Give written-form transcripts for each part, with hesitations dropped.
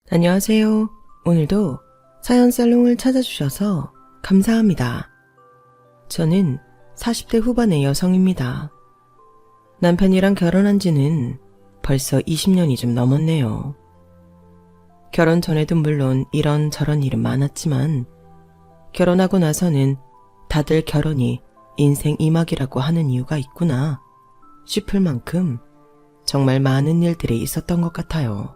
안녕하세요. 오늘도 사연 살롱을 찾아주셔서 감사합니다. 저는 40대 후반의 여성입니다. 남편이랑 결혼한 지는 벌써 20년이 좀 넘었네요. 결혼 전에도 물론 이런저런 일은 많았지만 결혼하고 나서는 다들 결혼이 인생 이막이라고 하는 이유가 있구나 싶을 만큼 정말 많은 일들이 있었던 것 같아요.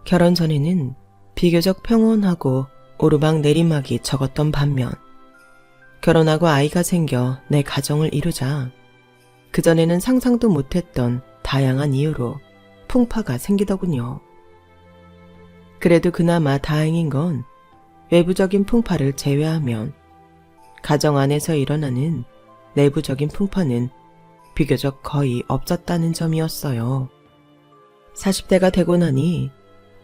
결혼 전에는 비교적 평온하고 오르막 내리막이 적었던 반면 결혼하고 아이가 생겨 내 가정을 이루자 그전에는 상상도 못했던 다양한 이유로 풍파가 생기더군요. 그래도 그나마 다행인 건 외부적인 풍파를 제외하면 가정 안에서 일어나는 내부적인 풍파는 비교적 거의 없었다는 점이었어요. 40대가 되고 나니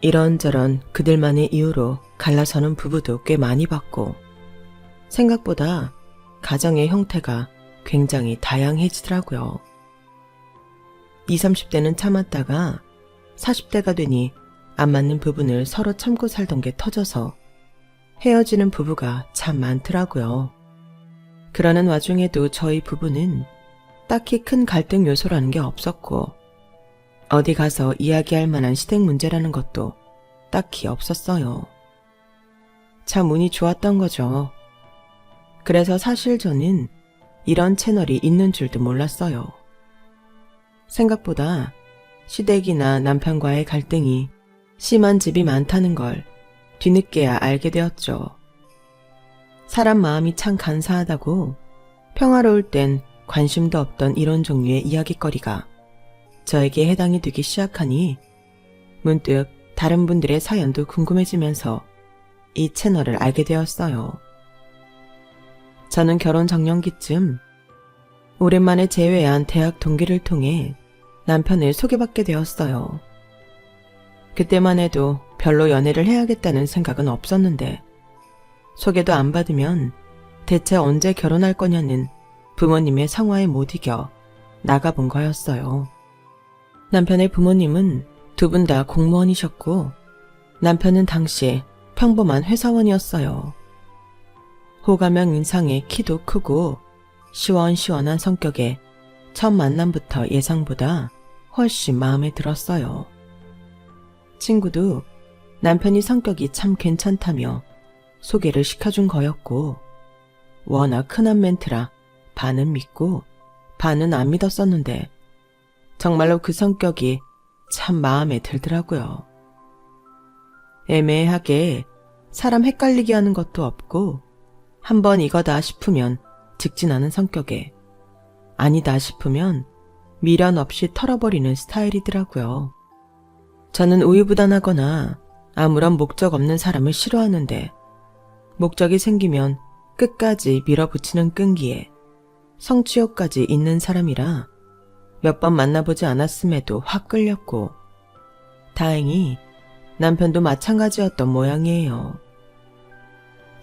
이런저런 그들만의 이유로 갈라서는 부부도 꽤 많이 봤고 생각보다 가정의 형태가 굉장히 다양해지더라고요. 20, 30대는 참았다가 40대가 되니 안 맞는 부분을 서로 참고 살던 게 터져서 헤어지는 부부가 참 많더라고요. 그러는 와중에도 저희 부부는 딱히 큰 갈등 요소라는 게 없었고 어디 가서 이야기할 만한 시댁 문제라는 것도 딱히 없었어요. 참 운이 좋았던 거죠. 그래서 사실 저는 이런 채널이 있는 줄도 몰랐어요. 생각보다 시댁이나 남편과의 갈등이 심한 집이 많다는 걸 뒤늦게야 알게 되었죠. 사람 마음이 참 간사하다고 평화로울 땐 관심도 없던 이런 종류의 이야깃거리가 저에게 해당이 되기 시작하니 문득 다른 분들의 사연도 궁금해지면서 이 채널을 알게 되었어요. 저는 결혼 정년기쯤 오랜만에 재회한 대학 동기를 통해 남편을 소개받게 되었어요. 그때만 해도 별로 연애를 해야겠다는 생각은 없었는데 소개도 안 받으면 대체 언제 결혼할 거냐는 부모님의 상화에 못 이겨 나가본 거였어요. 남편의 부모님은 두 분 다 공무원이셨고 남편은 당시 평범한 회사원이었어요. 호감형 인상에 키도 크고 시원시원한 성격에 첫 만남부터 예상보다 훨씬 마음에 들었어요. 친구도 남편이 성격이 참 괜찮다며 소개를 시켜준 거였고 워낙 흔한 멘트라 반은 믿고 반은 안 믿었었는데 정말로 그 성격이 참 마음에 들더라고요. 애매하게 사람 헷갈리게 하는 것도 없고 한번 이거다 싶으면 직진하는 성격에 아니다 싶으면 미련 없이 털어버리는 스타일이더라고요. 저는 우유부단하거나 아무런 목적 없는 사람을 싫어하는데 목적이 생기면 끝까지 밀어붙이는 끈기에 성취욕까지 있는 사람이라 몇 번 만나보지 않았음에도 확 끌렸고 다행히 남편도 마찬가지였던 모양이에요.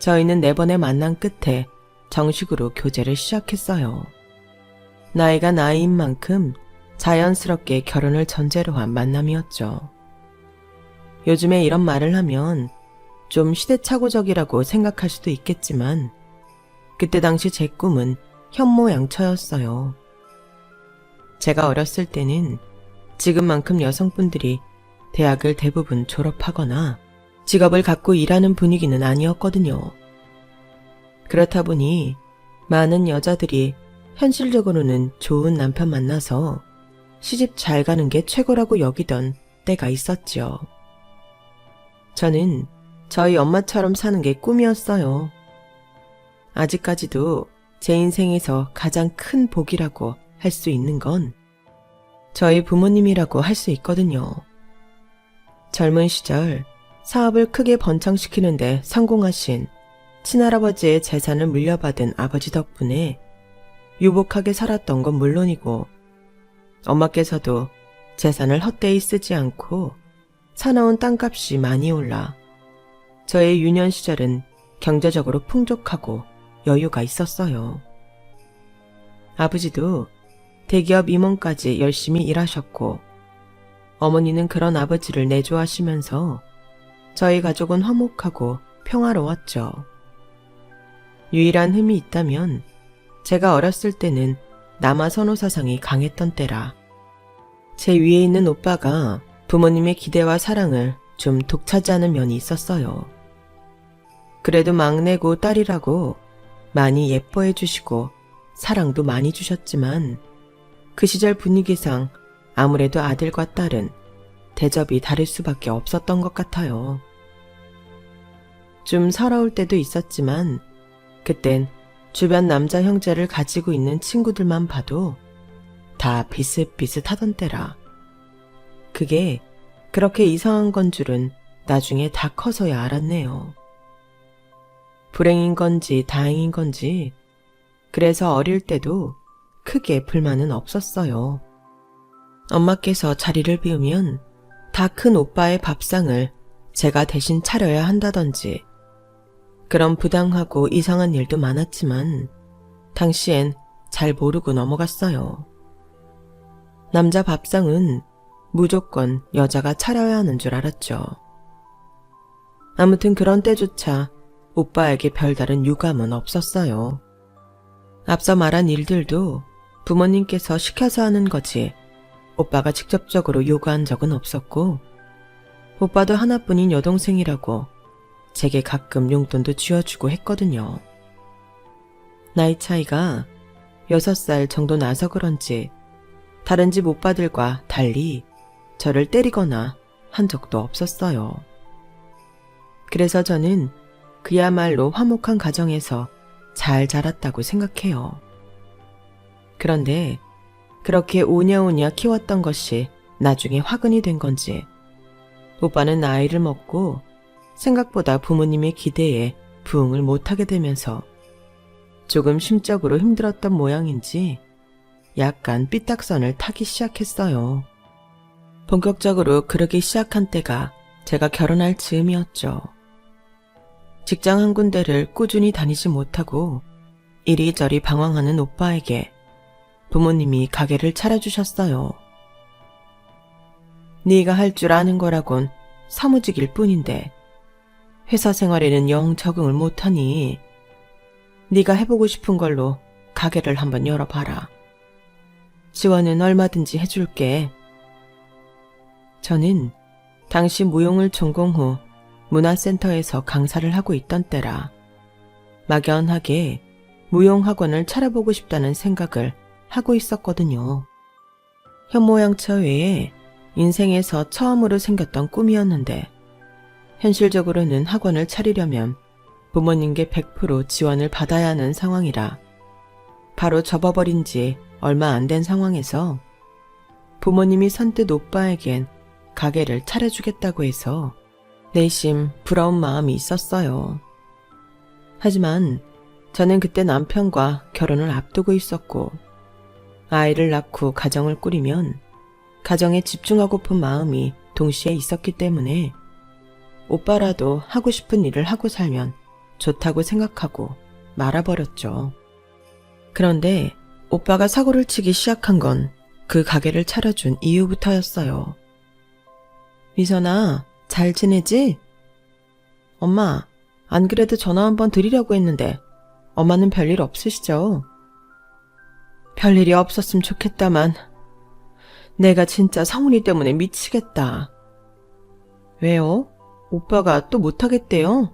저희는 4번의 만남 끝에 정식으로 교제를 시작했어요. 나이가 나이인 만큼 자연스럽게 결혼을 전제로 한 만남이었죠. 요즘에 이런 말을 하면 좀 시대착오적이라고 생각할 수도 있겠지만 그때 당시 제 꿈은 현모양처였어요. 제가 어렸을 때는 지금만큼 여성분들이 대학을 대부분 졸업하거나 직업을 갖고 일하는 분위기는 아니었거든요. 그렇다 보니 많은 여자들이 현실적으로는 좋은 남편 만나서 시집 잘 가는 게 최고라고 여기던 때가 있었죠. 저는 저희 엄마처럼 사는 게 꿈이었어요. 아직까지도 제 인생에서 가장 큰 복이라고 할 수 있는 건 저희 부모님이라고 할 수 있거든요. 젊은 시절 사업을 크게 번창시키는데 성공하신 친할아버지의 재산을 물려받은 아버지 덕분에 유복하게 살았던 건 물론이고 엄마께서도 재산을 헛되이 쓰지 않고 사나운 땅값이 많이 올라 저의 유년 시절은 경제적으로 풍족하고 여유가 있었어요. 아버지도 대기업 임원까지 열심히 일하셨고 어머니는 그런 아버지를 내조하시면서 저희 가족은 화목하고 평화로웠죠. 유일한 흠이 있다면 제가 어렸을 때는 남아 선호 사상이 강했던 때라 제 위에 있는 오빠가 부모님의 기대와 사랑을 좀 독차지하는 면이 있었어요. 그래도 막내고 딸이라고 많이 예뻐해 주시고 사랑도 많이 주셨지만 그 시절 분위기상 아무래도 아들과 딸은 대접이 다를 수밖에 없었던 것 같아요. 좀 서러울 때도 있었지만 그땐 주변 남자 형제를 가지고 있는 친구들만 봐도 다 비슷비슷하던 때라 그게 그렇게 이상한 건 줄은 나중에 다 커서야 알았네요. 불행인 건지 다행인 건지 그래서 어릴 때도 크게 불만은 없었어요. 엄마께서 자리를 비우면 다 큰 오빠의 밥상을 제가 대신 차려야 한다던지 그런 부당하고 이상한 일도 많았지만 당시엔 잘 모르고 넘어갔어요. 남자 밥상은 무조건 여자가 차려야 하는 줄 알았죠. 아무튼 그런 때조차 오빠에게 별다른 유감은 없었어요. 앞서 말한 일들도 부모님께서 시켜서 하는 거지 오빠가 직접적으로 요구한 적은 없었고 오빠도 하나뿐인 여동생이라고 제게 가끔 용돈도 쥐어주고 했거든요. 나이 차이가 6살 정도 나서 그런지 다른 집 오빠들과 달리 저를 때리거나 한 적도 없었어요. 그래서 저는 그야말로 화목한 가정에서 잘 자랐다고 생각해요. 그런데 그렇게 오냐오냐 키웠던 것이 나중에 화근이 된 건지 오빠는 나이를 먹고 생각보다 부모님의 기대에 부응을 못하게 되면서 조금 심적으로 힘들었던 모양인지 약간 삐딱선을 타기 시작했어요. 본격적으로 그러기 시작한 때가 제가 결혼할 즈음이었죠. 직장 한 군데를 꾸준히 다니지 못하고 이리저리 방황하는 오빠에게 부모님이 가게를 차려주셨어요. 네가 할 줄 아는 거라곤 사무직일 뿐인데 회사 생활에는 영 적응을 못하니 네가 해보고 싶은 걸로 가게를 한번 열어봐라. 지원은 얼마든지 해줄게. 저는 당시 무용을 전공 후 문화센터에서 강사를 하고 있던 때라 막연하게 무용학원을 차려보고 싶다는 생각을 하고 있었거든요. 현모양처 외에 인생에서 처음으로 생겼던 꿈이었는데 현실적으로는 학원을 차리려면 부모님께 100% 지원을 받아야 하는 상황이라 바로 접어버린 지 얼마 안 된 상황에서 부모님이 선뜻 오빠에겐 가게를 차려주겠다고 해서 내심 부러운 마음이 있었어요. 하지만 저는 그때 남편과 결혼을 앞두고 있었고 아이를 낳고 가정을 꾸리면 가정에 집중하고픈 마음이 동시에 있었기 때문에 오빠라도 하고 싶은 일을 하고 살면 좋다고 생각하고 말아버렸죠. 그런데 오빠가 사고를 치기 시작한 건 그 가게를 차려준 이후부터였어요. 미선아, 잘 지내지? 엄마, 안 그래도 전화 한번 드리려고 했는데 엄마는 별일 없으시죠? 별일이 없었으면 좋겠다만 내가 진짜 성훈이 때문에 미치겠다. 왜요? 오빠가 또 못하겠대요?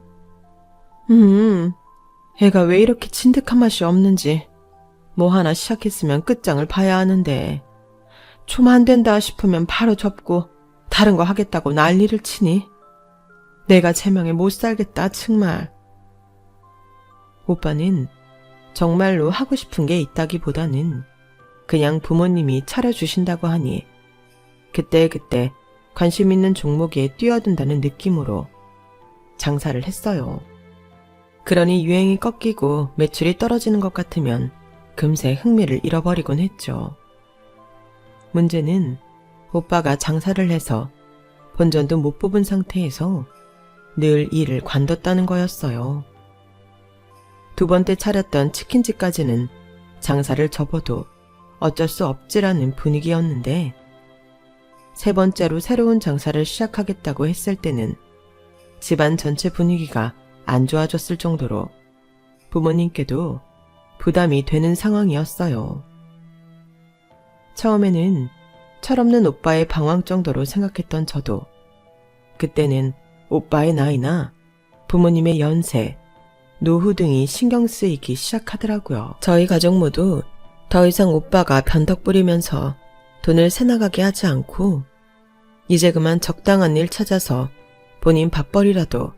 애가 왜 이렇게 진득한 맛이 없는지 뭐 하나 시작했으면 끝장을 봐야 하는데 좀 안 된다 싶으면 바로 접고 다른 거 하겠다고 난리를 치니 내가 제명에 못 살겠다 정말. 오빠는 정말로 하고 싶은 게 있다기보다는 그냥 부모님이 차려주신다고 하니 그때그때 관심 있는 종목에 뛰어든다는 느낌으로 장사를 했어요. 그러니 유행이 꺾이고 매출이 떨어지는 것 같으면 금세 흥미를 잃어버리곤 했죠. 문제는 오빠가 장사를 해서 본전도 못 뽑은 상태에서 늘 일을 관뒀다는 거였어요. 두 번째 차렸던 치킨집까지는 장사를 접어도 어쩔 수 없지라는 분위기였는데 세 번째로 새로운 장사를 시작하겠다고 했을 때는 집안 전체 분위기가 안 좋아졌을 정도로 부모님께도 부담이 되는 상황이었어요. 처음에는 철없는 오빠의 방황 정도로 생각했던 저도 그때는 오빠의 나이나 부모님의 연세, 노후 등이 신경 쓰이기 시작하더라고요. 저희 가족 모두 더 이상 오빠가 변덕 부리면서 돈을 새나가게 하지 않고 이제 그만 적당한 일 찾아서 본인 밥벌이라도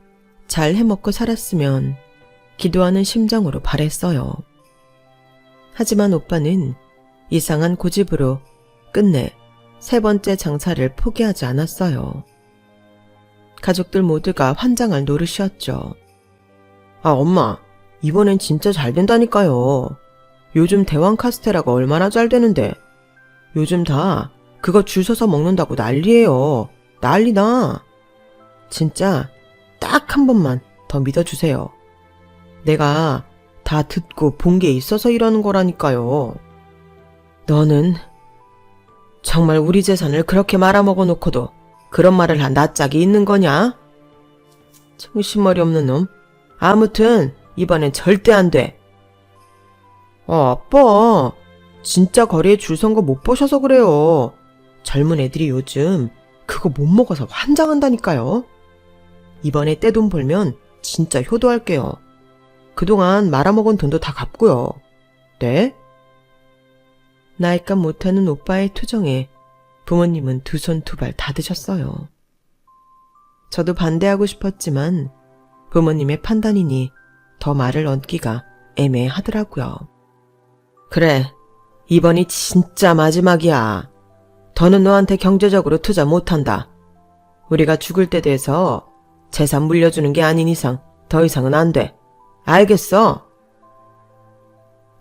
잘 해먹고 살았으면 기도하는 심정으로 바랬어요. 하지만 오빠는 이상한 고집으로 끝내 3번째 장사를 포기하지 않았어요. 가족들 모두가 환장할 노릇이었죠. 아, 엄마, 이번엔 진짜 잘 된다니까요. 요즘 대왕 카스테라가 얼마나 잘 되는데. 요즘 다 그거 줄 서서 먹는다고 난리예요. 난리나. 진짜 딱 한 번만 더 믿어주세요. 내가 다 듣고 본 게 있어서 이러는 거라니까요. 너는 정말 우리 재산을 그렇게 말아먹어 놓고도 그런 말을 한 낯짝이 있는 거냐? 정신머리 없는 놈. 아무튼 이번엔 절대 안 돼. 아빠. 진짜 거리에 줄 선 거 못 보셔서 그래요. 젊은 애들이 요즘 그거 못 먹어서 환장한다니까요. 이번에 떼돈 벌면 진짜 효도할게요. 그동안 말아먹은 돈도 다 갚고요. 네? 나이값 못하는 오빠의 투정에 부모님은 두 손 두 발 다 드셨어요. 저도 반대하고 싶었지만 부모님의 판단이니 더 말을 얹기가 애매하더라고요. 그래, 이번이 진짜 마지막이야. 더는 너한테 경제적으로 투자 못한다. 우리가 죽을 때 돼서 재산 물려주는 게 아닌 이상 더 이상은 안 돼. 알겠어?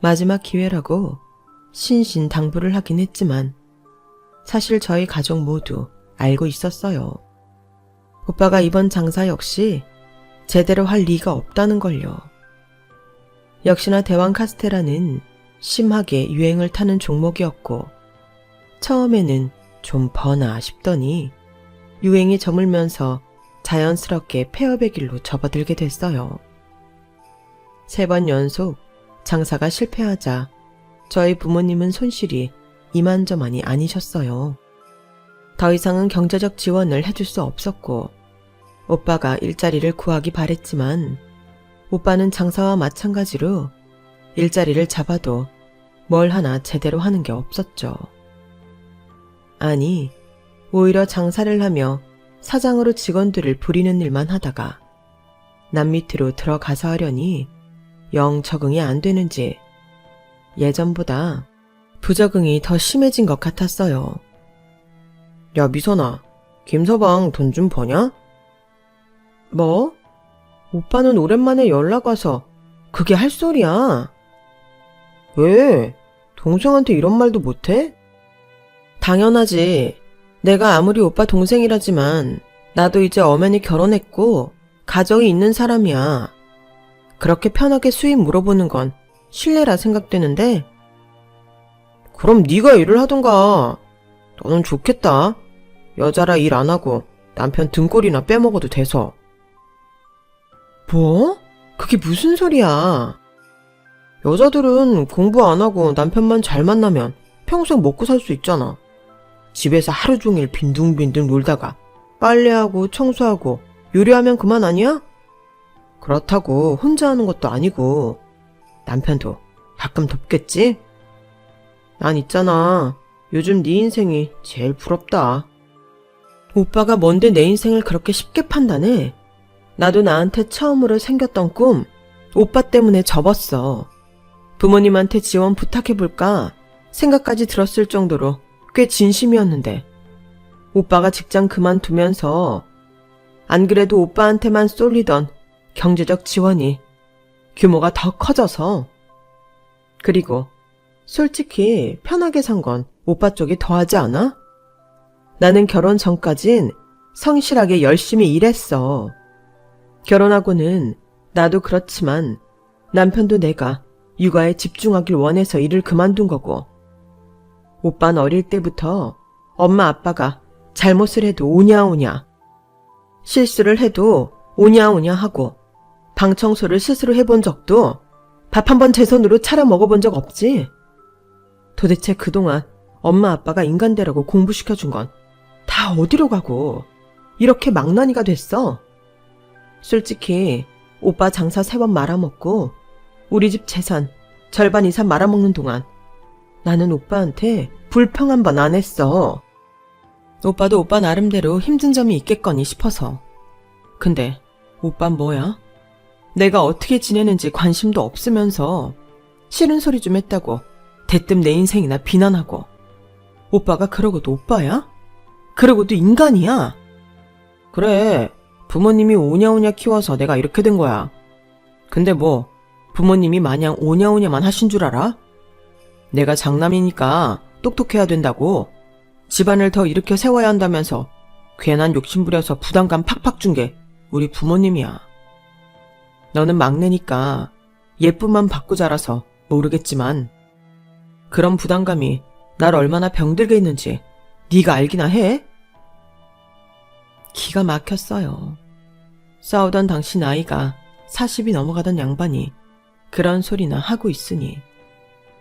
마지막 기회라고 신신당부를 하긴 했지만 사실 저희 가족 모두 알고 있었어요. 오빠가 이번 장사 역시 제대로 할 리가 없다는 걸요. 역시나 대왕 카스테라는 심하게 유행을 타는 종목이었고 처음에는 좀 버나 싶더니 유행이 저물면서 자연스럽게 폐업의 길로 접어들게 됐어요. 3번 연속 장사가 실패하자 저희 부모님은 손실이 이만저만이 아니셨어요. 더 이상은 경제적 지원을 해줄 수 없었고 오빠가 일자리를 구하기 바랬지만 오빠는 장사와 마찬가지로 일자리를 잡아도 뭘 하나 제대로 하는 게 없었죠. 아니, 오히려 장사를 하며 사장으로 직원들을 부리는 일만 하다가 남 밑으로 들어가서 하려니 영 적응이 안 되는지 예전보다 부적응이 더 심해진 것 같았어요. 야, 미선아, 김서방 돈 좀 버냐? 뭐? 오빠는 오랜만에 연락 와서 그게 할 소리야. 왜? 동생한테 이런 말도 못해? 당연하지. 내가 아무리 오빠 동생이라지만 나도 이제 엄연히 결혼했고 가정이 있는 사람이야. 그렇게 편하게 수입 물어보는 건 실례라 생각되는데. 그럼 네가 일을 하던가. 너는 좋겠다. 여자라 일 안 하고 남편 등골이나 빼먹어도 돼서. 뭐? 그게 무슨 소리야. 여자들은 공부 안 하고 남편만 잘 만나면 평생 먹고 살 수 있잖아. 집에서 하루 종일 빈둥빈둥 놀다가 빨래하고 청소하고 요리하면 그만 아니야? 그렇다고 혼자 하는 것도 아니고 남편도 가끔 돕겠지? 난 있잖아. 요즘 네 인생이 제일 부럽다. 오빠가 뭔데 내 인생을 그렇게 쉽게 판단해? 나도 나한테 처음으로 생겼던 꿈 오빠 때문에 접었어. 부모님한테 지원 부탁해볼까 생각까지 들었을 정도로 꽤 진심이었는데 오빠가 직장 그만두면서 안 그래도 오빠한테만 쏠리던 경제적 지원이 규모가 더 커져서 그리고 솔직히 편하게 산 건 오빠 쪽이 더하지 않아? 나는 결혼 전까진 성실하게 열심히 일했어. 결혼하고는 나도 그렇지만 남편도 내가 육아에 집중하길 원해서 일을 그만둔 거고 오빠는 어릴 때부터 엄마 아빠가 잘못을 해도 오냐오냐 실수를 해도 오냐 오냐 하고 방 청소를 스스로 해본 적도 밥 한 번 제 손으로 차려 먹어본 적 없지. 도대체 그동안 엄마 아빠가 인간대라고 공부시켜준 건 다 어디로 가고 이렇게 망나니가 됐어. 솔직히 오빠 장사 3번 말아먹고 우리 집 재산 절반 이상 말아먹는 동안 나는 오빠한테 불평 한 번 안 했어. 오빠도 오빠 나름대로 힘든 점이 있겠거니 싶어서. 근데 오빤 뭐야? 내가 어떻게 지내는지 관심도 없으면서 싫은 소리 좀 했다고 대뜸 내 인생이나 비난하고. 오빠가 그러고도 오빠야? 그러고도 인간이야? 그래, 부모님이 오냐오냐 키워서 내가 이렇게 된 거야. 근데 뭐 부모님이 마냥 오냐오냐만 하신 줄 알아? 내가 장남이니까 똑똑해야 된다고 집안을 더 일으켜 세워야 한다면서 괜한 욕심부려서 부담감 팍팍 준 게 우리 부모님이야. 너는 막내니까 예쁨만 받고 자라서 모르겠지만 그런 부담감이 날 얼마나 병들게 했는지 네가 알기나 해? 기가 막혔어요. 싸우던 당시 나이가 40이 넘어가던 양반이 그런 소리나 하고 있으니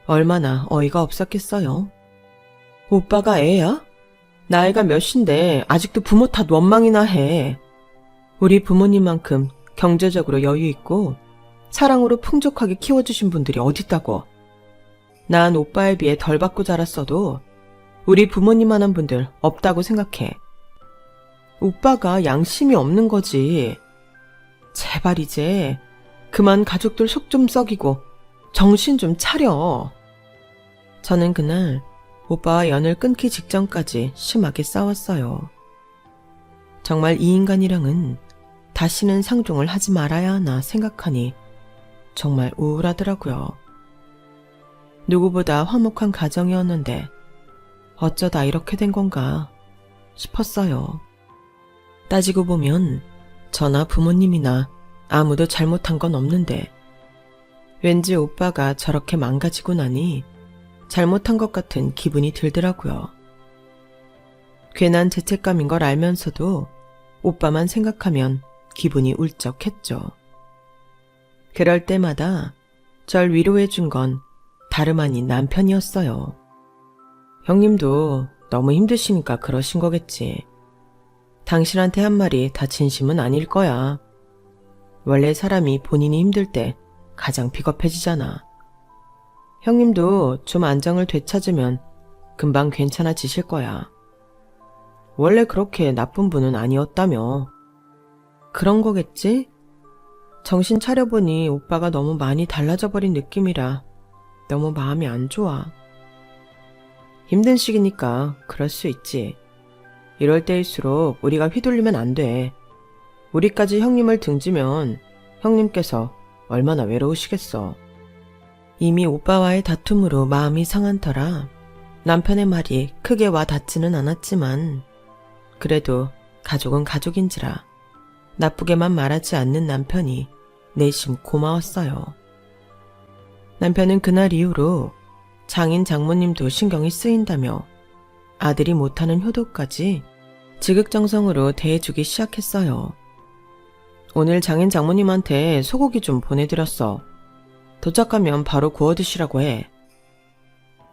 얼마나 어이가 없었겠어요. 오빠가 애야? 나이가 몇인데 아직도 부모 탓 원망이나 해. 우리 부모님만큼 경제적으로 여유 있고 사랑으로 풍족하게 키워주신 분들이 어딨다고. 난 오빠에 비해 덜 받고 자랐어도 우리 부모님만한 분들 없다고 생각해. 오빠가 양심이 없는 거지. 제발 이제 그만 가족들 속 좀 썩이고 정신 좀 차려. 저는 그날 오빠와 연을 끊기 직전까지 심하게 싸웠어요. 정말 이 인간이랑은 다시는 상종을 하지 말아야 하나 생각하니 정말 우울하더라고요. 누구보다 화목한 가정이었는데 어쩌다 이렇게 된 건가 싶었어요. 따지고 보면 저나 부모님이나 아무도 잘못한 건 없는데 왠지 오빠가 저렇게 망가지고 나니 잘못한 것 같은 기분이 들더라고요. 괜한 죄책감인 걸 알면서도 오빠만 생각하면 기분이 울적했죠. 그럴 때마다 절 위로해준 건 다름 아닌 남편이었어요. 형님도 너무 힘드시니까 그러신 거겠지. 당신한테 한 말이 다 진심은 아닐 거야. 원래 사람이 본인이 힘들 때 가장 비겁해지잖아. 형님도 좀 안정을 되찾으면 금방 괜찮아지실 거야. 원래 그렇게 나쁜 분은 아니었다며. 그런 거겠지? 정신 차려보니 오빠가 너무 많이 달라져 버린 느낌이라 너무 마음이 안 좋아. 힘든 시기니까 그럴 수 있지. 이럴 때일수록 우리가 휘둘리면 안 돼. 우리까지 형님을 등지면 형님께서 얼마나 외로우시겠어. 이미 오빠와의 다툼으로 마음이 상한 터라 남편의 말이 크게 와 닿지는 않았지만 그래도 가족은 가족인지라 나쁘게만 말하지 않는 남편이 내심 고마웠어요. 남편은 그날 이후로 장인 장모님도 신경이 쓰인다며 아들이 못하는 효도까지 지극정성으로 대해주기 시작했어요. 오늘 장인 장모님한테 소고기 좀 보내드렸어. 도착하면 바로 구워 드시라고 해.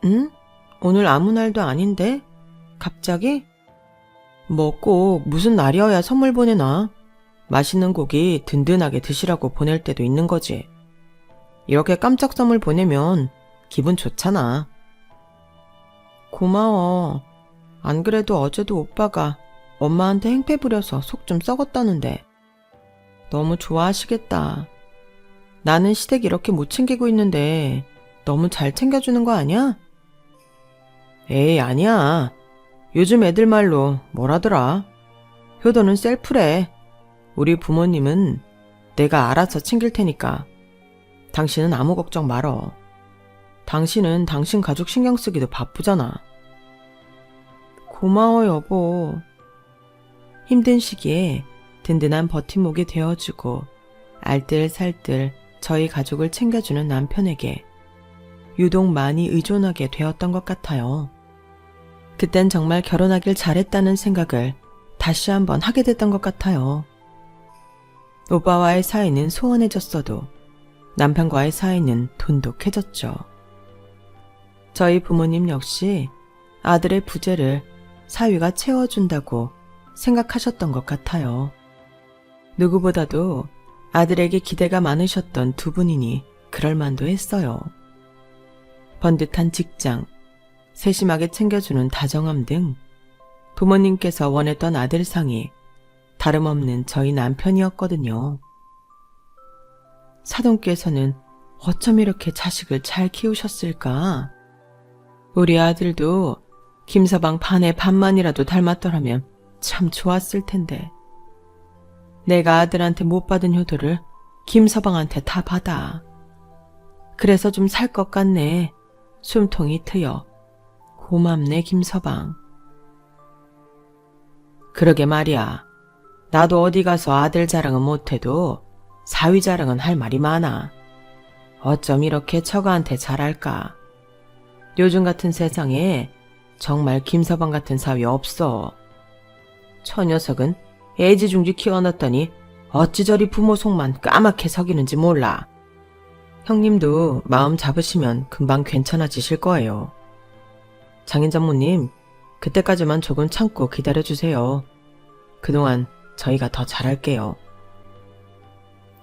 응? 오늘 아무 날도 아닌데? 갑자기? 뭐 꼭 무슨 날이어야 선물 보내나? 맛있는 고기 든든하게 드시라고 보낼 때도 있는 거지. 이렇게 깜짝 선물 보내면 기분 좋잖아. 고마워. 안 그래도 어제도 오빠가 엄마한테 행패 부려서 속 좀 썩었다는데. 너무 좋아하시겠다. 나는 시댁 이렇게 못 챙기고 있는데 너무 잘 챙겨주는 거 아니야? 에이, 아니야. 요즘 애들 말로 뭐라더라. 효도는 셀프래. 우리 부모님은 내가 알아서 챙길 테니까 당신은 아무 걱정 말어. 당신은 당신 가족 신경 쓰기도 바쁘잖아. 고마워 여보. 힘든 시기에 든든한 버팀목이 되어주고 알뜰살뜰 저희 가족을 챙겨주는 남편에게 유독 많이 의존하게 되었던 것 같아요. 그땐 정말 결혼하길 잘했다는 생각을 다시 한번 하게 됐던 것 같아요. 오빠와의 사이는 소원해졌어도 남편과의 사이는 돈독해졌죠. 저희 부모님 역시 아들의 부재를 사위가 채워준다고 생각하셨던 것 같아요. 누구보다도 아들에게 기대가 많으셨던 두 분이니 그럴만도 했어요. 번듯한 직장, 세심하게 챙겨주는 다정함 등 부모님께서 원했던 아들상이 다름없는 저희 남편이었거든요. 사돈께서는 어쩜 이렇게 자식을 잘 키우셨을까? 우리 아들도 김서방 반의 반만이라도 닮았더라면 참 좋았을 텐데. 내가 아들한테 못 받은 효도를 김서방한테 다 받아. 그래서 좀 살 것 같네. 숨통이 트여. 고맙네 김서방. 그러게 말이야. 나도 어디 가서 아들 자랑은 못해도 사위 자랑은 할 말이 많아. 어쩜 이렇게 처가한테 잘할까. 요즘 같은 세상에 정말 김서방 같은 사위 없어. 저 녀석은 애지중지 키워놨더니 어찌 저리 부모 속만 까맣게 석이는지 몰라. 형님도 마음 잡으시면 금방 괜찮아지실 거예요. 장인 장모님, 그때까지만 조금 참고 기다려주세요. 그동안 저희가 더 잘할게요.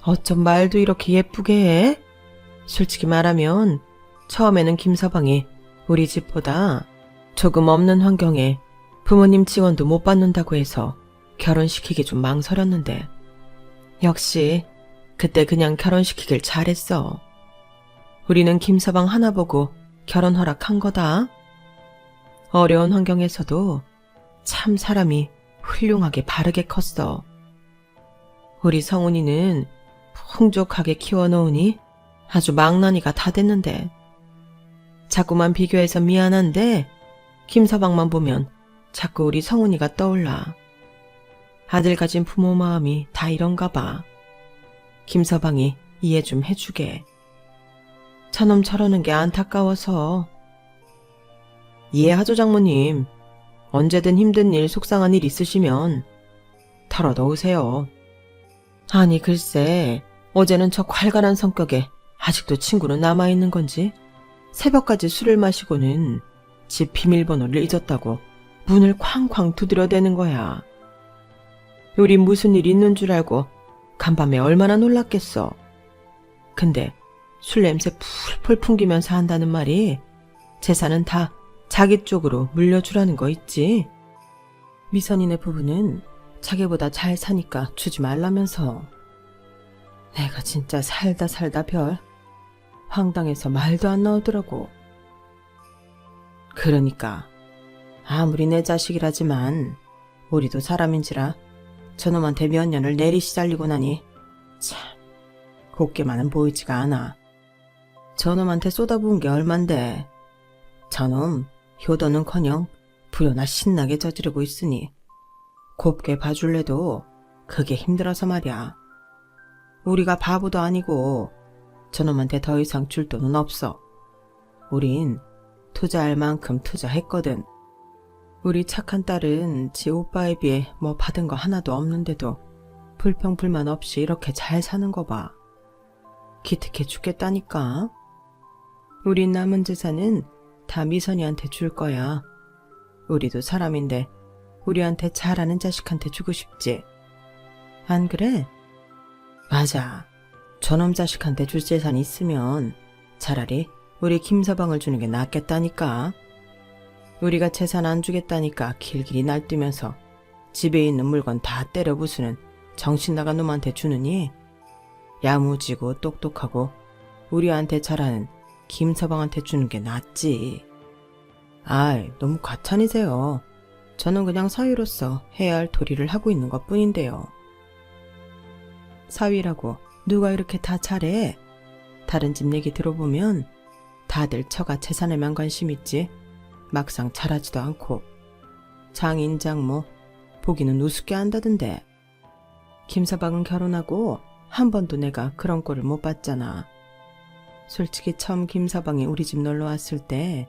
어쩜 말도 이렇게 예쁘게 해? 솔직히 말하면 처음에는 김서방이 우리 집보다 조금 없는 환경에 부모님 지원도 못 받는다고 해서 결혼시키기 좀 망설였는데 역시 그때 그냥 결혼시키길 잘했어. 우리는 김서방 하나 보고 결혼 허락한 거다. 어려운 환경에서도 참 사람이 훌륭하게 바르게 컸어. 우리 성훈이는 풍족하게 키워놓으니 아주 망나니가 다 됐는데 자꾸만 비교해서 미안한데 김서방만 보면 자꾸 우리 성훈이가 떠올라. 아들 가진 부모 마음이 다 이런가 봐. 김서방이 이해 좀 해주게. 저놈 저러는 게 안타까워서. 이해하죠 장모님. 언제든 힘든 일 속상한 일 있으시면 털어놓으세요. 아니 글쎄 어제는 저 괄괄한 성격에 아직도 친구는 남아있는 건지 새벽까지 술을 마시고는 집 비밀번호를 잊었다고 문을 쾅쾅 두드려대는 거야. 우리 무슨 일 있는 줄 알고 간밤에 얼마나 놀랐겠어. 근데 술 냄새 풀풀 풍기면서 한다는 말이 재산은 다 자기 쪽으로 물려주라는 거 있지. 미선이네 부부는 자기보다 잘 사니까 주지 말라면서. 내가 진짜 살다 별 황당해서 말도 안 나오더라고. 그러니까 아무리 내 자식이라지만 우리도 사람인지라 저놈한테 몇 년을 내리시달리고 나니 참 곱게만은 보이지가 않아. 저놈한테 쏟아부은 게 얼만데 저놈 효도는커녕 불효나 신나게 저지르고 있으니 곱게 봐줄래도 그게 힘들어서 말이야. 우리가 바보도 아니고 저놈한테 더 이상 줄 돈은 없어. 우린 투자할 만큼 투자했거든. 우리 착한 딸은 지 오빠에 비해 뭐 받은 거 하나도 없는데도 불평불만 없이 이렇게 잘 사는 거 봐. 기특해 죽겠다니까. 우린 남은 재산은 다 미선이한테 줄 거야. 우리도 사람인데 우리한테 잘하는 자식한테 주고 싶지. 안 그래? 맞아. 저놈 자식한테 줄 재산이 있으면 차라리 우리 김서방을 주는 게 낫겠다니까. 우리가 재산 안 주겠다니까 길길이 날뛰면서 집에 있는 물건 다 때려 부수는 정신 나간 놈한테 주느니 야무지고 똑똑하고 우리한테 잘하는 김서방한테 주는 게 낫지. 아이, 너무 과찬이세요. 저는 그냥 사위로서 해야 할 도리를 하고 있는 것 뿐인데요. 사위라고 누가 이렇게 다 잘해? 다른 집 얘기 들어보면 다들 처가 재산에만 관심 있지 막상 잘하지도 않고 장인 장모 보기는 우습게 한다던데. 김서방은 결혼하고 한 번도 내가 그런 꼴을 못 봤잖아. 솔직히 처음 김서방이 우리 집 놀러 왔을 때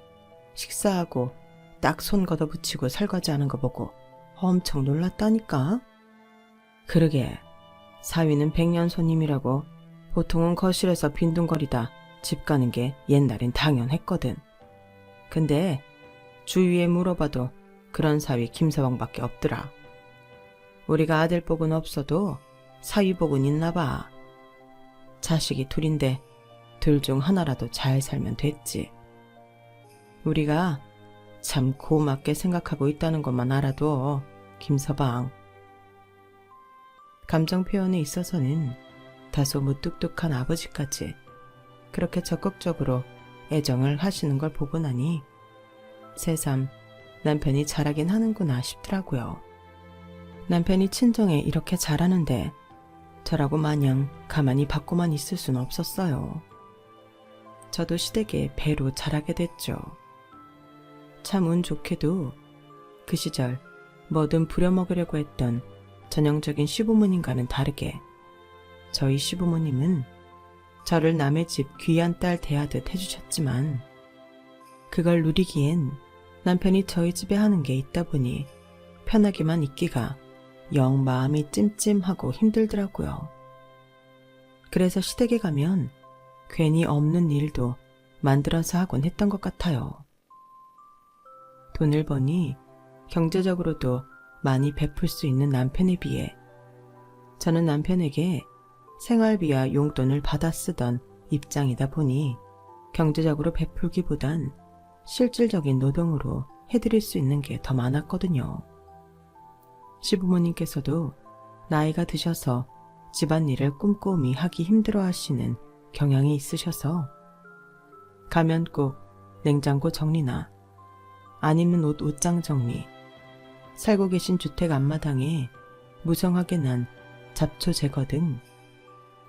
식사하고 딱 손 걷어붙이고 설거지하는 거 보고 엄청 놀랐다니까. 그러게 사위는 백년 손님이라고 보통은 거실에서 빈둥거리다 집 가는 게 옛날엔 당연했거든. 근데 주위에 물어봐도 그런 사위 김서방밖에 없더라. 우리가 아들복은 없어도 사위복은 있나 봐. 자식이 둘인데 둘 중 하나라도 잘 살면 됐지. 우리가 참 고맙게 생각하고 있다는 것만 알아도 김서방. 감정 표현에 있어서는 다소 무뚝뚝한 아버지까지 그렇게 적극적으로 애정을 하시는 걸 보고 나니 새삼 남편이 잘하긴 하는구나 싶더라고요. 남편이 친정에 이렇게 잘하는데 저라고 마냥 가만히 받고만 있을 순 없었어요. 저도 시댁에 배로 자라게 됐죠. 참 운 좋게도 그 시절 뭐든 부려먹으려고 했던 전형적인 시부모님과는 다르게 저희 시부모님은 저를 남의 집 귀한 딸 대하듯 해주셨지만 그걸 누리기엔 남편이 저희 집에 하는 게 있다 보니 편하게만 있기가 영 마음이 찜찜하고 힘들더라고요. 그래서 시댁에 가면 괜히 없는 일도 만들어서 하곤 했던 것 같아요. 돈을 버니 경제적으로도 많이 베풀 수 있는 남편에 비해 저는 남편에게 생활비와 용돈을 받아 쓰던 입장이다 보니 경제적으로 베풀기보단 실질적인 노동으로 해드릴 수 있는 게 더 많았거든요. 시부모님께서도 나이가 드셔서 집안일을 꼼꼼히 하기 힘들어 하시는 경향이 있으셔서 가면 꼭 냉장고 정리나 안 입는 옷장 정리, 살고 계신 주택 앞마당에 무성하게 난 잡초 제거 등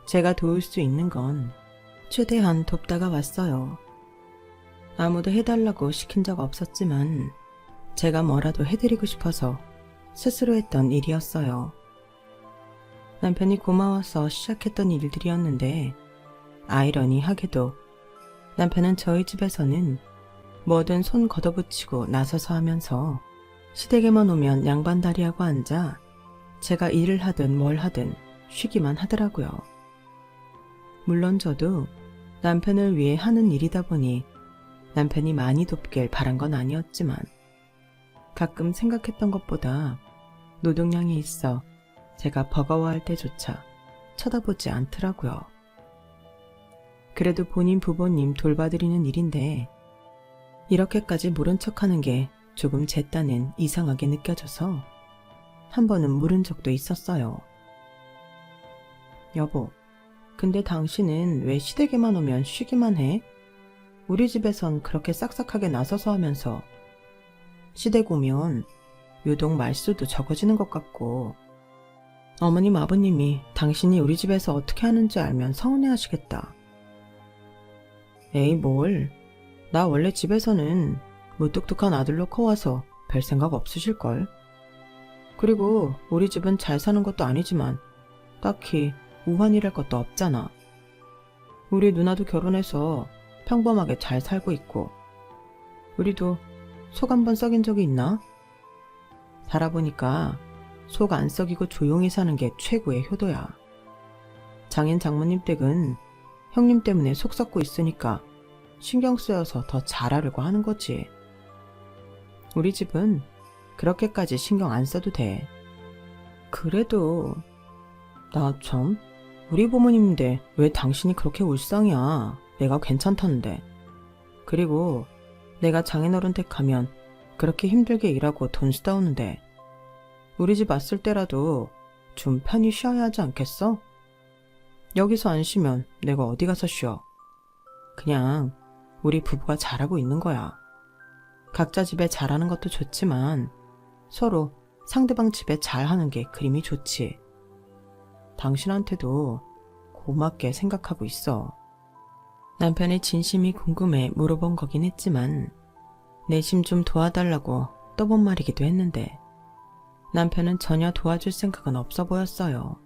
제가 도울 수 있는 건 최대한 돕다가 왔어요. 아무도 해달라고 시킨 적 없었지만 제가 뭐라도 해드리고 싶어서 스스로 했던 일이었어요. 남편이 고마워서 시작했던 일들이었는데 아이러니하게도 남편은 저희 집에서는 뭐든 손 걷어붙이고 나서서 하면서 시댁에만 오면 양반다리하고 앉아 제가 일을 하든 뭘 하든 쉬기만 하더라고요. 물론 저도 남편을 위해 하는 일이다 보니 남편이 많이 돕길 바란 건 아니었지만 가끔 생각했던 것보다 노동량이 있어 제가 버거워할 때조차 쳐다보지 않더라고요. 그래도 본인 부모님 돌봐드리는 일인데 이렇게까지 모른 척하는 게 조금 제 딴엔 이상하게 느껴져서 한 번은 물은 적도 있었어요. 여보, 근데 당신은 왜 시댁에만 오면 쉬기만 해? 우리 집에선 그렇게 싹싹하게 나서서 하면서 시댁 오면 유독 말수도 적어지는 것 같고 어머님 아버님이 당신이 우리 집에서 어떻게 하는지 알면 서운해하시겠다. 에이 뭘, 나 원래 집에서는 무뚝뚝한 아들로 커와서 별 생각 없으실걸. 그리고 우리 집은 잘 사는 것도 아니지만 딱히 우환이랄 것도 없잖아. 우리 누나도 결혼해서 평범하게 잘 살고 있고 우리도 속 한 번 썩인 적이 있나? 살아보니까 속 안 썩이고 조용히 사는 게 최고의 효도야. 장인 장모님 댁은 형님 때문에 속 썩고 있으니까 신경 쓰여서 더 잘하려고 하는 거지. 우리 집은 그렇게까지 신경 안 써도 돼. 그래도 나 참, 우리 부모님인데 왜 당신이 그렇게 울상이야. 내가 괜찮다는데. 그리고 내가 장인어른 댁 가면 그렇게 힘들게 일하고 돈 쓰다 오는데 우리 집 왔을 때라도 좀 편히 쉬어야 하지 않겠어? 여기서 안 쉬면 내가 어디 가서 쉬어. 그냥 우리 부부가 잘하고 있는 거야. 각자 집에 잘하는 것도 좋지만 서로 상대방 집에 잘하는 게 그림이 좋지. 당신한테도 고맙게 생각하고 있어. 남편의 진심이 궁금해 물어본 거긴 했지만 내심 좀 도와달라고 떠본 말이기도 했는데 남편은 전혀 도와줄 생각은 없어 보였어요.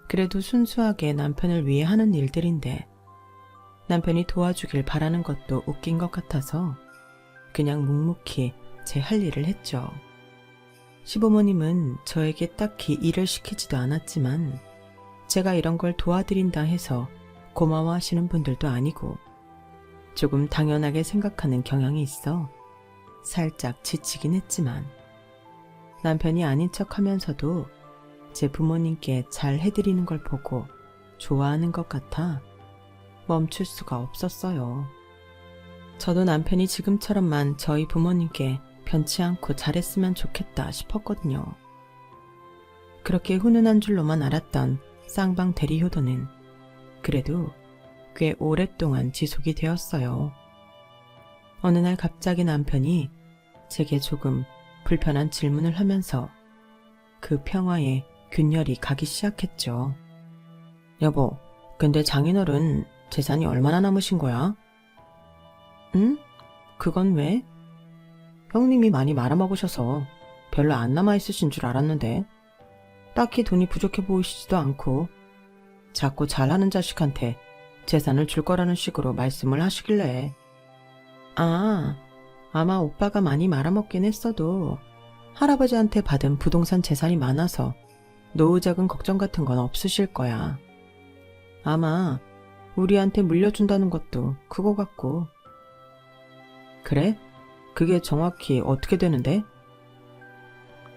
그래도 순수하게 남편을 위해 하는 일들인데 남편이 도와주길 바라는 것도 웃긴 것 같아서 그냥 묵묵히 제 할 일을 했죠. 시부모님은 저에게 딱히 일을 시키지도 않았지만 제가 이런 걸 도와드린다 해서 고마워하시는 분들도 아니고 조금 당연하게 생각하는 경향이 있어 살짝 지치긴 했지만 남편이 아닌 척 하면서도 제 부모님께 잘 해드리는 걸 보고 좋아하는 것 같아 멈출 수가 없었어요. 저도 남편이 지금처럼만 저희 부모님께 변치 않고 잘했으면 좋겠다 싶었거든요. 그렇게 훈훈한 줄로만 알았던 쌍방 대리 효도는 그래도 꽤 오랫동안 지속이 되었어요. 어느 날 갑자기 남편이 제게 조금 불편한 질문을 하면서 그 평화에 균열이 가기 시작했죠. 여보, 근데 장인어른 재산이 얼마나 남으신 거야? 응? 그건 왜? 형님이 많이 말아먹으셔서 별로 안 남아있으신 줄 알았는데 딱히 돈이 부족해 보이시지도 않고 자꾸 잘하는 자식한테 재산을 줄 거라는 식으로 말씀을 하시길래 아마 오빠가 많이 말아먹긴 했어도 할아버지한테 받은 부동산 재산이 많아서 노후자금 걱정 같은 건 없으실 거야. 아마 우리한테 물려준다는 것도 그거 같고. 그래? 그게 정확히 어떻게 되는데?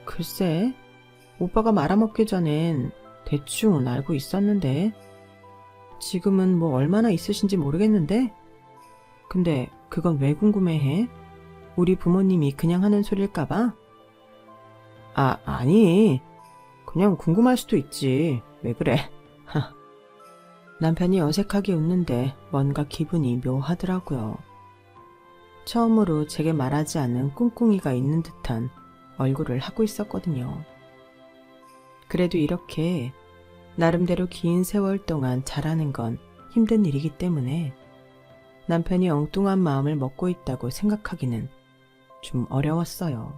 글쎄, 오빠가 말아먹기 전엔 대충 알고 있었는데 지금은 뭐 얼마나 있으신지 모르겠는데 근데 그건 왜 궁금해해? 우리 부모님이 그냥 하는 소릴까봐? 아니. 그냥 궁금할 수도 있지. 왜 그래? 남편이 어색하게 웃는데 뭔가 기분이 묘하더라고요. 처음으로 제게 말하지 않은 꿍꿍이가 있는 듯한 얼굴을 하고 있었거든요. 그래도 이렇게 나름대로 긴 세월 동안 잘하는 건 힘든 일이기 때문에 남편이 엉뚱한 마음을 먹고 있다고 생각하기는 좀 어려웠어요.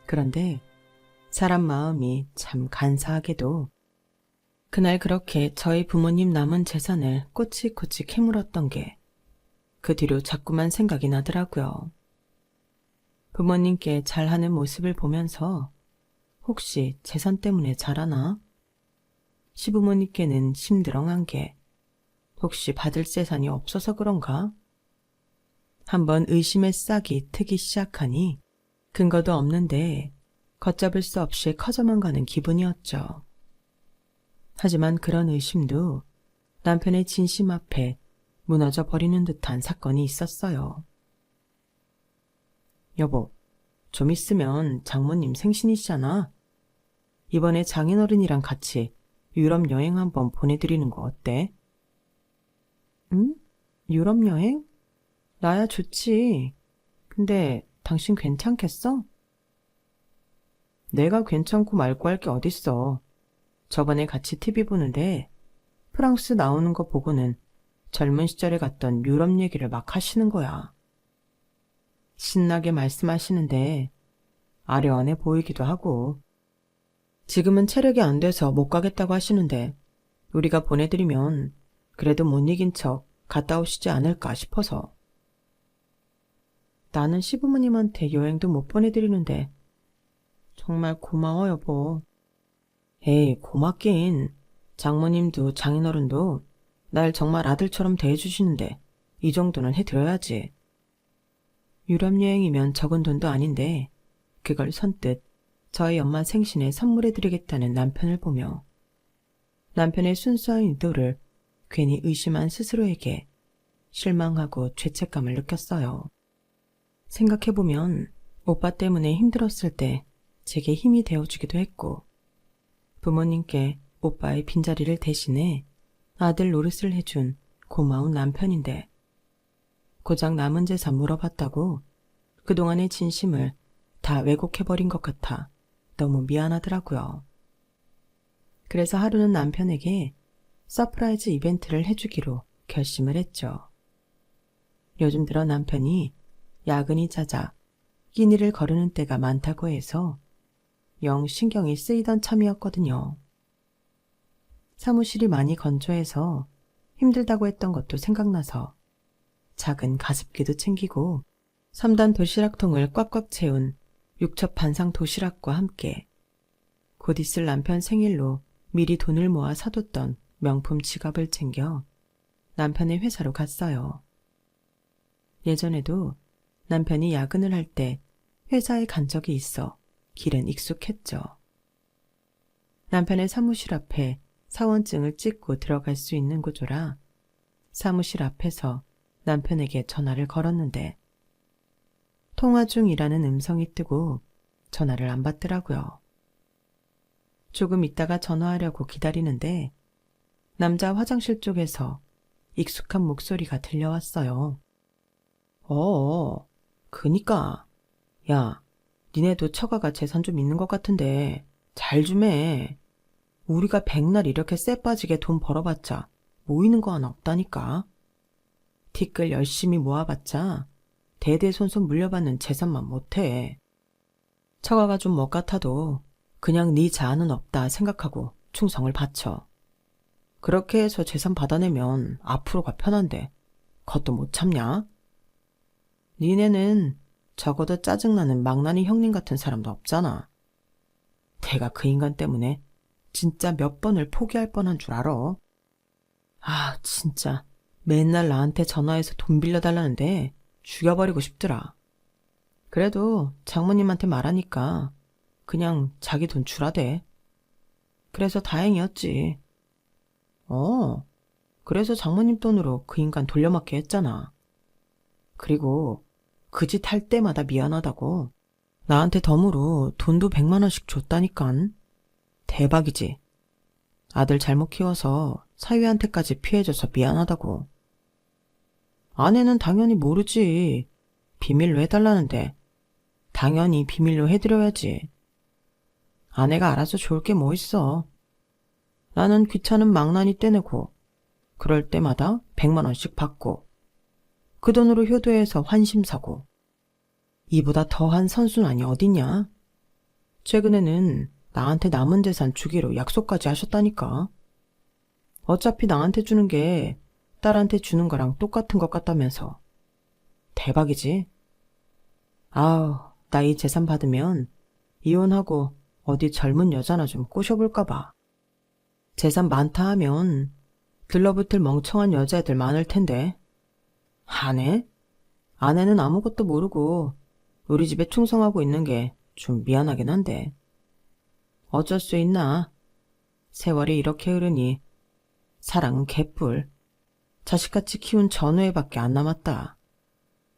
그런데 사람 마음이 참 간사하게도 그날 그렇게 저희 부모님 남은 재산을 꼬치꼬치 캐물었던 게 그 뒤로 자꾸만 생각이 나더라고요. 부모님께 잘하는 모습을 보면서 혹시 재산 때문에 잘하나? 시부모님께는 심드렁한 게 혹시 받을 재산이 없어서 그런가? 한번 의심의 싹이 트기 시작하니 근거도 없는데 걷잡을 수 없이 커져만 가는 기분이었죠. 하지만 그런 의심도 남편의 진심 앞에 무너져 버리는 듯한 사건이 있었어요. 여보, 좀 있으면 장모님 생신이시잖아. 이번에 장인어른이랑 같이 유럽 여행 한번 보내드리는 거 어때? 응? 유럽 여행? 나야 좋지. 근데 당신 괜찮겠어? 내가 괜찮고 말고 할 게 어딨어. 저번에 같이 TV 보는데 프랑스 나오는 거 보고는 젊은 시절에 갔던 유럽 얘기를 막 하시는 거야. 신나게 말씀하시는데 아련해 보이기도 하고 지금은 체력이 안 돼서 못 가겠다고 하시는데 우리가 보내드리면 그래도 못 이긴 척 갔다 오시지 않을까 싶어서. 나는 시부모님한테 여행도 못 보내드리는데 정말 고마워 여보. 에이 고맙긴. 장모님도 장인어른도 날 정말 아들처럼 대해주시는데 이 정도는 해드려야지. 유럽 여행이면 적은 돈도 아닌데 그걸 선뜻 저희 엄마 생신에 선물해드리겠다는 남편을 보며 남편의 순수한 의도를 괜히 의심한 스스로에게 실망하고 죄책감을 느꼈어요. 생각해보면 오빠 때문에 힘들었을 때 제게 힘이 되어주기도 했고 부모님께 오빠의 빈자리를 대신해 아들 노릇을 해준 고마운 남편인데 고작 남은 재산 물어봤다고 그동안의 진심을 다 왜곡해버린 것 같아 너무 미안하더라고요. 그래서 하루는 남편에게 서프라이즈 이벤트를 해주기로 결심을 했죠. 요즘 들어 남편이 야근이 잦아 끼니를 거르는 때가 많다고 해서 영 신경이 쓰이던 참이었거든요. 사무실이 많이 건조해서 힘들다고 했던 것도 생각나서 작은 가습기도 챙기고 3단 도시락통을 꽉꽉 채운 육첩반상 도시락과 함께 곧 있을 남편 생일로 미리 돈을 모아 사뒀던 명품 지갑을 챙겨 남편의 회사로 갔어요. 예전에도 남편이 야근을 할 때 회사에 간 적이 있어 길은 익숙했죠. 남편의 사무실 앞에 사원증을 찍고 들어갈 수 있는 구조라 사무실 앞에서 남편에게 전화를 걸었는데 통화 중이라는 음성이 뜨고 전화를 안 받더라고요. 조금 있다가 전화하려고 기다리는데 남자 화장실 쪽에서 익숙한 목소리가 들려왔어요. 그니까. 야, 니네도 처가가 재산 좀 있는 것 같은데 잘 좀 해. 우리가 백날 이렇게 쎄 빠지게 돈 벌어봤자 모이는 거 하나 없다니까. 티끌 열심히 모아봤자 대대손손 물려받는 재산만 못해. 처가가 좀 못 같아도 그냥 네 자아는 없다 생각하고 충성을 바쳐. 그렇게 해서 재산 받아내면 앞으로가 편한데 그것도 못 참냐? 니네는 적어도 짜증나는 망나니 형님 같은 사람도 없잖아. 내가 그 인간 때문에 진짜 몇 번을 포기할 뻔한 줄 알아. 진짜 맨날 나한테 전화해서 돈 빌려달라는데 죽여버리고 싶더라. 그래도 장모님한테 말하니까 그냥 자기 돈 주라대. 그래서 다행이었지. 그래서 장모님 돈으로 그 인간 돌려막게 했잖아. 그리고 그 짓 할 때마다 미안하다고 나한테 덤으로 돈도 100만 원씩 줬다니깐. 대박이지. 아들 잘못 키워서 사위한테까지 피해줘서 미안하다고. 아내는 당연히 모르지. 비밀로 해달라는데 당연히 비밀로 해드려야지. 아내가 알아서 좋을 게 뭐 있어. 나는 귀찮은 망나니 떼내고 그럴 때마다 100만 원씩 받고 그 돈으로 효도해서 환심 사고. 이보다 더한 선순환이 어딨냐? 최근에는 나한테 남은 재산 주기로 약속까지 하셨다니까. 어차피 나한테 주는 게 딸한테 주는 거랑 똑같은 것 같다면서. 대박이지? 나 이 재산 받으면 이혼하고 어디 젊은 여자나 좀 꼬셔볼까 봐. 재산 많다 하면 들러붙을 멍청한 여자애들 많을 텐데. 아내? 아내는 아무것도 모르고 우리 집에 충성하고 있는 게 좀 미안하긴 한데. 어쩔 수 있나? 세월이 이렇게 흐르니 사랑은 개뿔. 자식같이 키운 전우애밖에 안 남았다.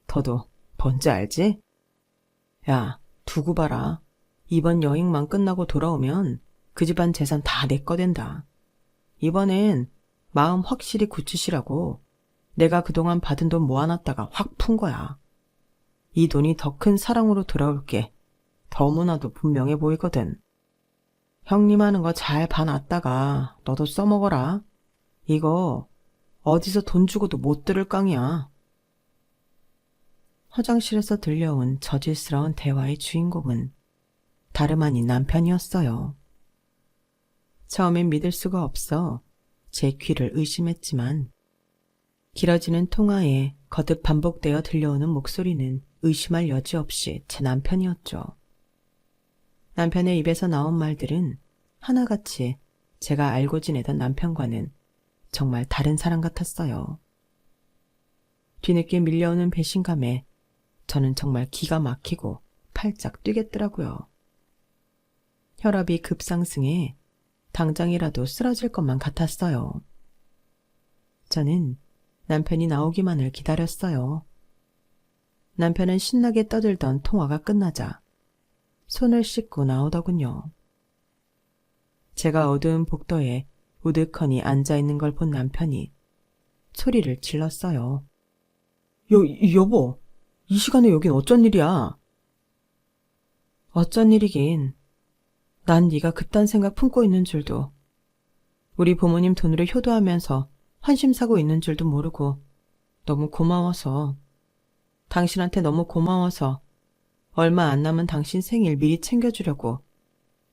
더도 뭔지 알지? 야, 두고 봐라. 이번 여행만 끝나고 돌아오면 그 집안 재산 다 내 거 된다. 이번엔 마음 확실히 굳히시라고 내가 그동안 받은 돈 모아놨다가 확 푼 거야. 이 돈이 더 큰 사랑으로 돌아올 게 너무나도 분명해 보이거든. 형님 하는 거 잘 봐놨다가 너도 써먹어라. 이거 어디서 돈 주고도 못 들을 깡이야. 화장실에서 들려온 저질스러운 대화의 주인공은 다름 아닌 남편이었어요. 처음엔 믿을 수가 없어 제 귀를 의심했지만 길어지는 통화에 거듭 반복되어 들려오는 목소리는 의심할 여지 없이 제 남편이었죠. 남편의 입에서 나온 말들은 하나같이 제가 알고 지내던 남편과는 정말 다른 사람 같았어요. 뒤늦게 밀려오는 배신감에 저는 정말 기가 막히고 팔짝 뛰겠더라고요. 혈압이 급상승해 당장이라도 쓰러질 것만 같았어요. 저는 남편이 나오기만을 기다렸어요. 남편은 신나게 떠들던 통화가 끝나자 손을 씻고 나오더군요. 제가 어두운 복도에 우두커니 앉아있는 걸 본 남편이 소리를 질렀어요. 여보, 이 시간에 여긴 어쩐 일이야? 어쩐 일이긴. 난 네가 그딴 생각 품고 있는 줄도, 우리 부모님 돈으로 효도하면서 환심 사고 있는 줄도 모르고 너무 고마워서, 당신한테 너무 고마워서 얼마 안 남은 당신 생일 미리 챙겨주려고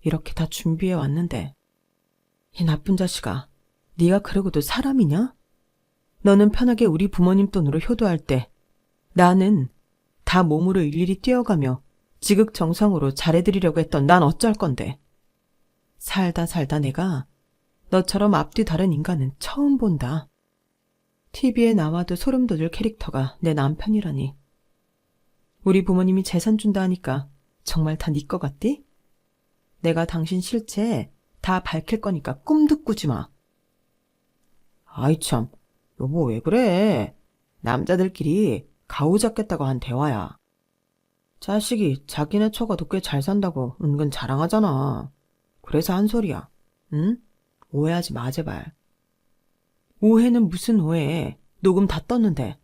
이렇게 다 준비해 왔는데, 이 나쁜 자식아, 네가 그러고도 사람이냐? 너는 편하게 우리 부모님 돈으로 효도할 때 나는 다 몸으로 일일이 뛰어가며 지극정성으로 잘해드리려고 했던 난 어쩔 건데. 살다 살다 내가 너처럼 앞뒤 다른 인간은 처음 본다. TV에 나와도 소름 돋을 캐릭터가 내 남편이라니. 우리 부모님이 재산 준다 하니까 정말 다 네 거 같디? 내가 당신 실체 다 밝힐 거니까 꿈도 꾸지 마. 아이 참, 여보 왜 그래? 남자들끼리 가오 잡겠다고 한 대화야. 자식이 자기네 처가도 꽤 잘 산다고 은근 자랑하잖아. 그래서 한 소리야. 응? 오해하지 마 제발. 오해는 무슨 오해. 녹음 다 떴는데.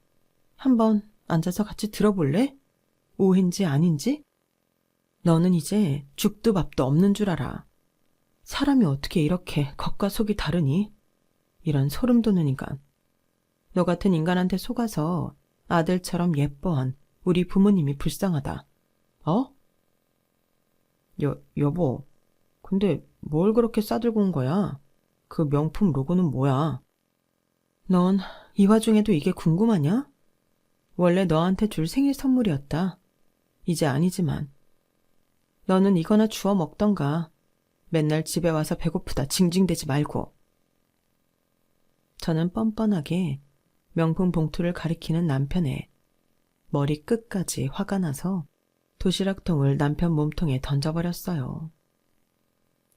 한번 앉아서 같이 들어볼래? 오해인지 아닌지? 너는 이제 죽도 밥도 없는 줄 알아. 사람이 어떻게 이렇게 겉과 속이 다르니? 이런 소름 돋는 인간. 너 같은 인간한테 속아서 아들처럼 예뻐한 우리 부모님이 불쌍하다. 어? 여보. 근데 뭘 그렇게 싸들고 온 거야? 그 명품 로고는 뭐야? 넌 이 와중에도 이게 궁금하냐? 원래 너한테 줄 생일 선물이었다. 이제 아니지만. 너는 이거나 주워 먹던가. 맨날 집에 와서 배고프다 징징대지 말고. 저는 뻔뻔하게 명품 봉투를 가리키는 남편에 머리 끝까지 화가 나서 도시락통을 남편 몸통에 던져버렸어요.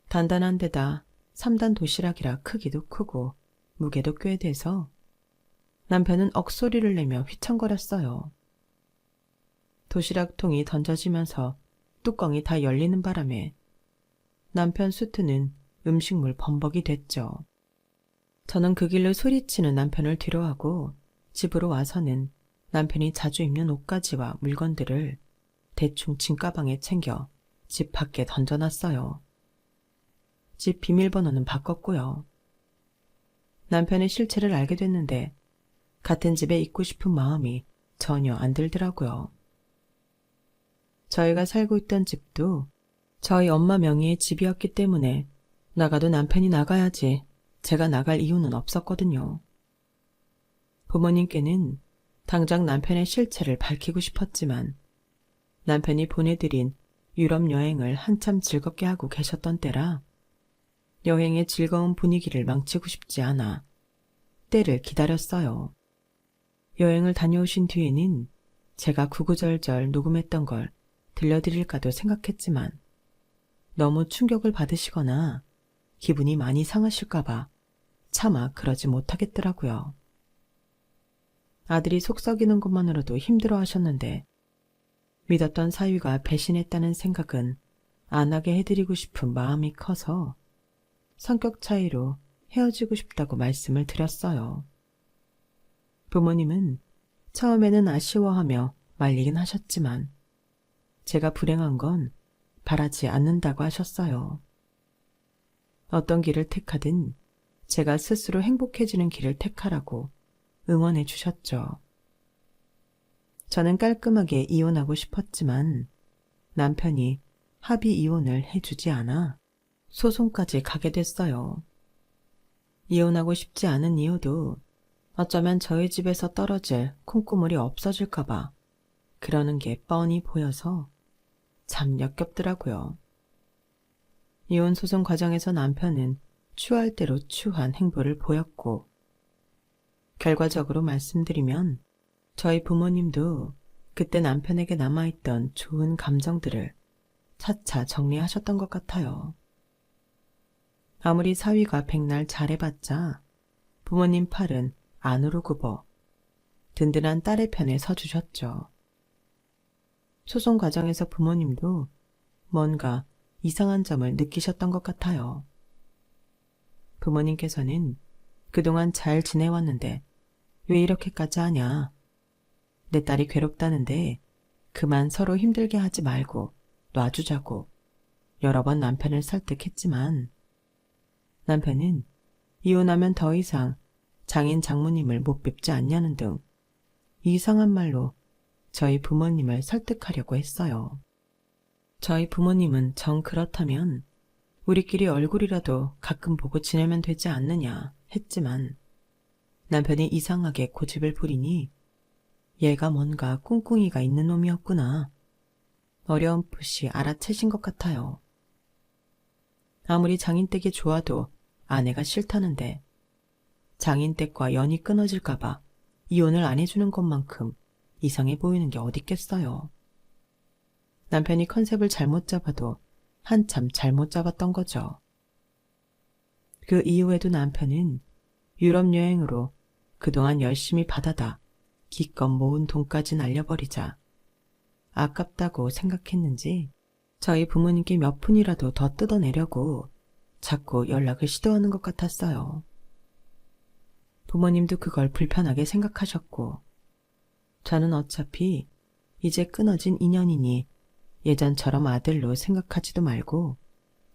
단단한 데다 3단 도시락이라 크기도 크고 무게도 꽤 돼서 남편은 억소리를 내며 휘청거렸어요. 도시락통이 던져지면서 뚜껑이 다 열리는 바람에 남편 수트는 음식물 범벅이 됐죠. 저는 그 길로 소리치는 남편을 뒤로하고 집으로 와서는 남편이 자주 입는 옷가지와 물건들을 대충 짐가방에 챙겨 집 밖에 던져놨어요. 집 비밀번호는 바꿨고요. 남편의 실체를 알게 됐는데 같은 집에 있고 싶은 마음이 전혀 안 들더라고요. 저희가 살고 있던 집도 저희 엄마 명의의 집이었기 때문에 나가도 남편이 나가야지 제가 나갈 이유는 없었거든요. 부모님께는 당장 남편의 실체를 밝히고 싶었지만 남편이 보내드린 유럽 여행을 한참 즐겁게 하고 계셨던 때라 여행의 즐거운 분위기를 망치고 싶지 않아 때를 기다렸어요. 여행을 다녀오신 뒤에는 제가 구구절절 녹음했던 걸 들려드릴까도 생각했지만 너무 충격을 받으시거나 기분이 많이 상하실까봐 차마 그러지 못하겠더라고요. 아들이 속 썩이는 것만으로도 힘들어 하셨는데 믿었던 사위가 배신했다는 생각은 안 하게 해드리고 싶은 마음이 커서 성격 차이로 헤어지고 싶다고 말씀을 드렸어요. 부모님은 처음에는 아쉬워하며 말리긴 하셨지만 제가 불행한 건 바라지 않는다고 하셨어요. 어떤 길을 택하든 제가 스스로 행복해지는 길을 택하라고 응원해 주셨죠. 저는 깔끔하게 이혼하고 싶었지만 남편이 합의 이혼을 해주지 않아 소송까지 가게 됐어요. 이혼하고 싶지 않은 이유도 어쩌면 저희 집에서 떨어질 콩고물이 없어질까봐 그러는 게 뻔히 보여서 참 역겹더라고요. 이혼 소송 과정에서 남편은 추할 대로 추한 행보를 보였고 결과적으로 말씀드리면 저희 부모님도 그때 남편에게 남아있던 좋은 감정들을 차차 정리하셨던 것 같아요. 아무리 사위가 백날 잘해봤자 부모님 팔은 안으로 굽어 든든한 딸의 편에 서주셨죠. 소송 과정에서 부모님도 뭔가 이상한 점을 느끼셨던 것 같아요. 부모님께서는 그동안 잘 지내왔는데 왜 이렇게까지 하냐. 내 딸이 괴롭다는데 그만 서로 힘들게 하지 말고 놔주자고 여러 번 남편을 설득했지만 남편은 이혼하면 더 이상 장인 장모님을 못 뵙지 않냐는 등 이상한 말로 저희 부모님을 설득하려고 했어요. 저희 부모님은 정 그렇다면 우리끼리 얼굴이라도 가끔 보고 지내면 되지 않느냐 했지만 남편이 이상하게 고집을 부리니 얘가 뭔가 꿍꿍이가 있는 놈이었구나. 어려움풋이 알아채신 것 같아요. 아무리 장인댁이 좋아도 아내가 싫다는데 장인댁과 연이 끊어질까봐 이혼을 안 해주는 것만큼 이상해 보이는 게 어딨겠어요. 남편이 컨셉을 잘못 잡아도 한참 잘못 잡았던 거죠. 그 이후에도 남편은 유럽 여행으로 그동안 열심히 받아다 기껏 모은 돈까지 날려버리자 아깝다고 생각했는지 저희 부모님께 몇 푼이라도 더 뜯어내려고 자꾸 연락을 시도하는 것 같았어요. 부모님도 그걸 불편하게 생각하셨고 저는 어차피 이제 끊어진 인연이니 예전처럼 아들로 생각하지도 말고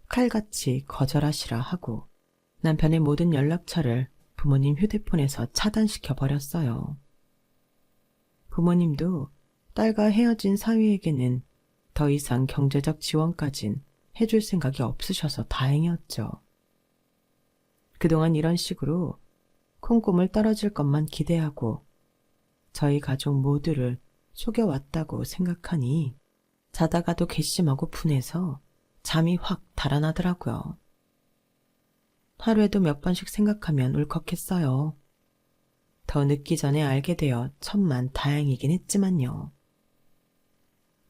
칼같이 거절하시라 하고 남편의 모든 연락처를 부모님 휴대폰에서 차단시켜 버렸어요. 부모님도 딸과 헤어진 사위에게는 더 이상 경제적 지원까진 해줄 생각이 없으셔서 다행이었죠. 그동안 이런 식으로 콩고물 떨어질 것만 기대하고 저희 가족 모두를 속여왔다고 생각하니 자다가도 괘씸하고 분해서 잠이 확 달아나더라고요. 하루에도 몇 번씩 생각하면 울컥했어요. 더 늦기 전에 알게 되어 천만 다행이긴 했지만요.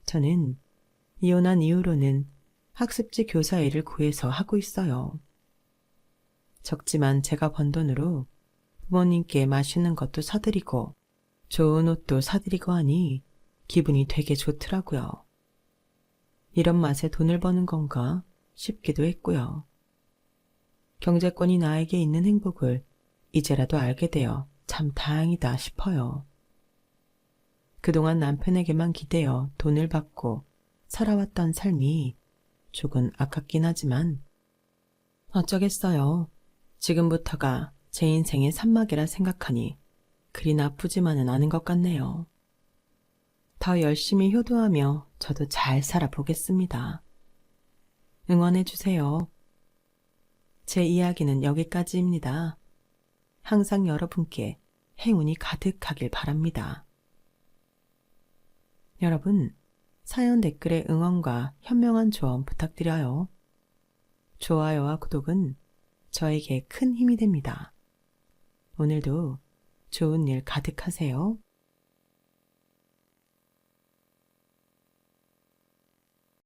저는 이혼한 이후로는 학습지 교사 일을 구해서 하고 있어요. 적지만 제가 번 돈으로 부모님께 맛있는 것도 사드리고 좋은 옷도 사드리고 하니 기분이 되게 좋더라고요. 이런 맛에 돈을 버는 건가 싶기도 했고요. 경제권이 나에게 있는 행복을 이제라도 알게 되어 참 다행이다 싶어요. 그동안 남편에게만 기대어 돈을 받고 살아왔던 삶이 조금 아깝긴 하지만 어쩌겠어요. 지금부터가 제 인생의 산막이라 생각하니 그리 나쁘지만은 않은 것 같네요. 더 열심히 효도하며 저도 잘 살아보겠습니다. 응원해주세요. 제 이야기는 여기까지입니다. 항상 여러분께 행운이 가득하길 바랍니다. 여러분, 사연 댓글에 응원과 현명한 조언 부탁드려요. 좋아요와 구독은 저에게 큰 힘이 됩니다. 오늘도 좋은 일 가득하세요.